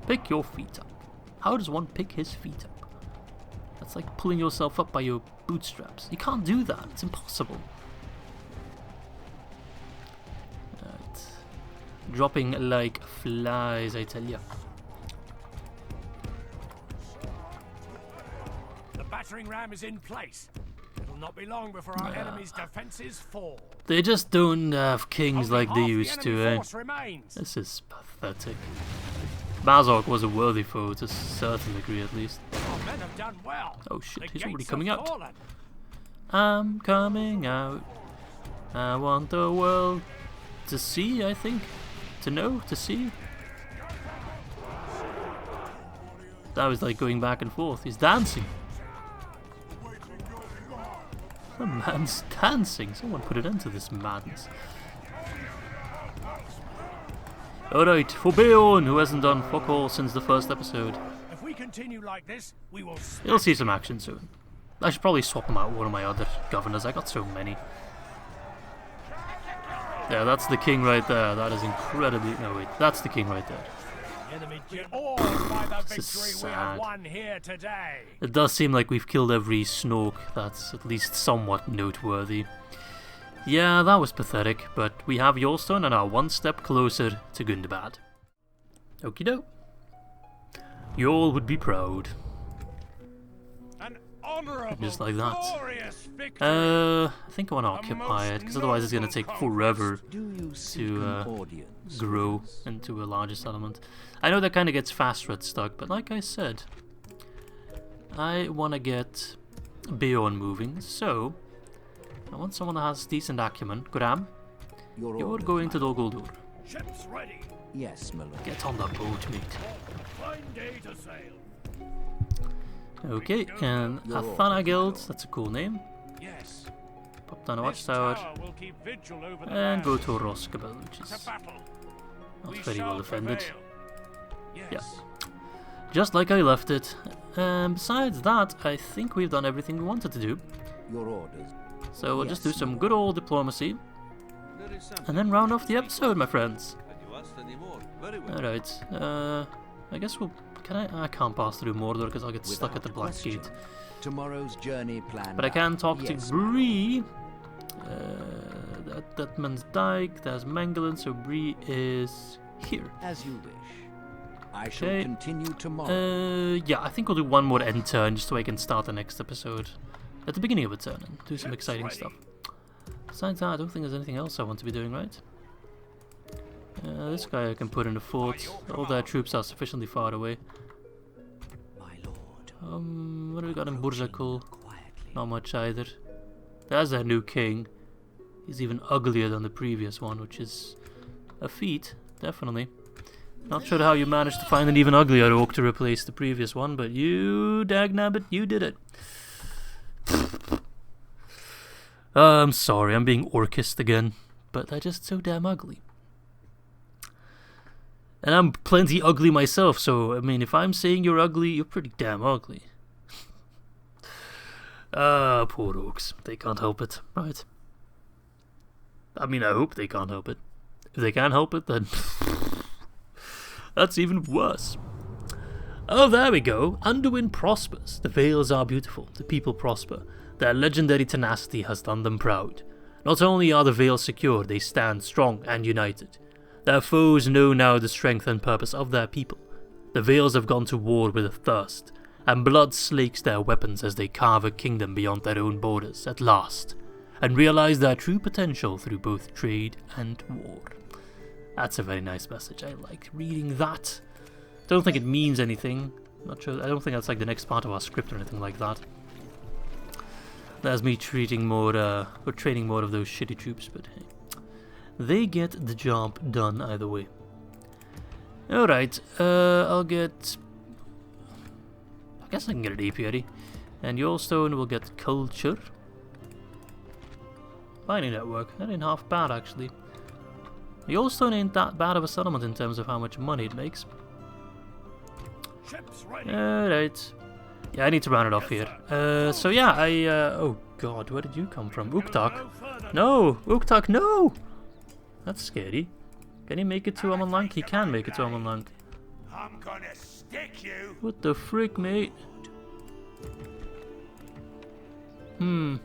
Pick your feet up. How does one pick his feet up? That's like pulling yourself up by your bootstraps. You can't do that. It's impossible. Right. Dropping like flies, I tell ya. The battering ram is in place. It'll not be long before our enemy's defenses fall. They just don't have kings Only like they half the used to, enemy eh? force remains. This is pathetic. Bazok was a worthy foe to a certain degree, at least. Our men have done well. Oh shit, The he's already gates coming have out. fallen. I'm coming out. I want the world to see, I think. To know, to see. That was like going back and forth. He's dancing. The man's dancing. Someone put an end to this madness. Alright, for Beorn, who hasn't done fuck all since the first episode. If we continue like this, we will He'll see some action soon. I should probably swap him out with one of my other governors. I got so many. Yeah, that's the king right there. That is incredibly... No, wait. That's the king right there. enemy awed by the This is victory we sad. have won here today. It does seem like we've killed every Snork that's at least somewhat noteworthy. Yeah, that was pathetic, but we have Eorlsburg and are one step closer to Gundabad. Okie doke. Eorl would be proud. An honorable, Just like that. glorious victory. I think I want to occupy it, because otherwise it's going to take forever Do you seek to an audience? grow with us? into a larger settlement. I know that kind of gets fast red stuck, but like I said, I want to get Beorn moving, so I want someone that has decent acumen. Graham, Your you're orders, going to my lord. Dol Guldur. Ships ready. Yes, my lord. Get on the boat, mate. Fine day to sail. Okay, and Your Athana orders, Guild, my lord. that's a cool name. Yes. Pop down a This watchtower, tower will keep vigil over the and go land. to Roskabel, which To is battle. not We very shall well defended. prevail. Yes. Yeah. Just like I left it. Besides that, I think we've done everything we wanted to do. Your orders. So we'll just do Yes, some my good old diplomacy, and then round off the episode, my friends. trust anymore. Very well. Alright, I guess we'll... I can't pass through Mordor because I'll get stuck at the Black question. Gate. Tomorrow's journey planned. But I can talk Yes, to Bree. That man's Dyke, there's Mangalan, so Bree is here. As you wish. I shall Okay. continue tomorrow. Yeah, I think we'll do one more end turn just so I can start the next episode at the beginning of a turn and do some exciting stuff. Besides that, I don't think there's anything else I want to be doing, right? This guy I can put in the fort. All their troops are sufficiently far away. My lord. What do we got in Burzakul? Quietly. Not much either. There's their new king. He's even uglier than the previous one, which is a feat, definitely. Not sure how you managed to find an even uglier orc to replace the previous one, but you, dagnabbit, you did it. I'm sorry, I'm being orcist again, but they're just so damn ugly. And I'm plenty ugly myself, so, I mean, if I'm saying you're ugly, you're pretty damn ugly. Poor orcs. They can't help it, right? I mean, I hope they can't help it. If they can't help it, then that's even worse. Oh, there we go. Anduin prospers. The Vales are beautiful. The people prosper. Their legendary tenacity has done them proud. Not only are the Vales secure, they stand strong and united. Their foes know now the strength and purpose of their people. The Vales have gone to war with a thirst, and blood slakes their weapons as they carve a kingdom beyond their own borders at last, and realize their true potential through both trade and war. That's a very nice message. I like reading that. Don't think it means anything. Not sure. I don't think that's like the next part of our script or anything like that. That's me treating more, or training more of those shitty troops, but hey. They get the job done either way. Alright, I'll get... I guess I can get an apiary. And Eorlstone will get culture. Mining network. That ain't half bad, actually. Eorlstone ain't that bad of a settlement in terms of how much money it makes. Ships ready. Alright. Yeah, I need to round it off here. So yeah, oh god, where did you come from? Uktak? No! Uktak, no! That's scary. Can he make it to Amonlank? He can make it to Amonlank. I'm gonna stick you. What the frick, mate? I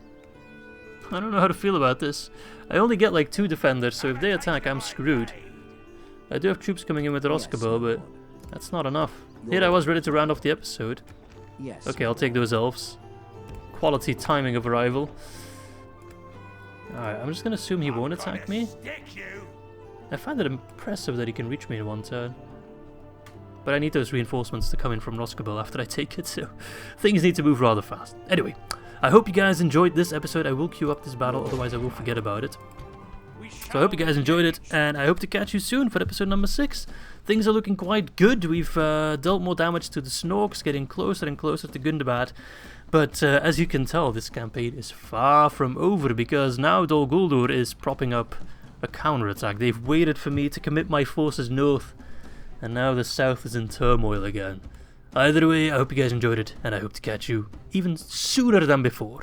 don't know how to feel about this. I only get like 2 defenders, so if they attack, I'm screwed. I do have troops coming in with Wrakyaburg, but that's not enough. Here I was ready to round off the episode. Yes. Okay, I'll take those elves. Quality timing of arrival. Alright, I'm just gonna assume he won't attack me. I find it impressive that he can reach me in 1 turn. But I need those reinforcements to come in from Wrakyaburg after I take it, so things need to move rather fast. Anyway, I hope you guys enjoyed this episode. I will queue up this battle, otherwise I will forget about it. So I hope you guys enjoyed it, and I hope to catch you soon for episode number 6. Things are looking quite good. We've dealt more damage to the Snorks, getting closer and closer to Gundabad. But as you can tell, this campaign is far from over, because now Dol Guldur is propping up a counterattack. They've waited for me to commit my forces north, and now the south is in turmoil again. Either way, I hope you guys enjoyed it, and I hope to catch you even sooner than before.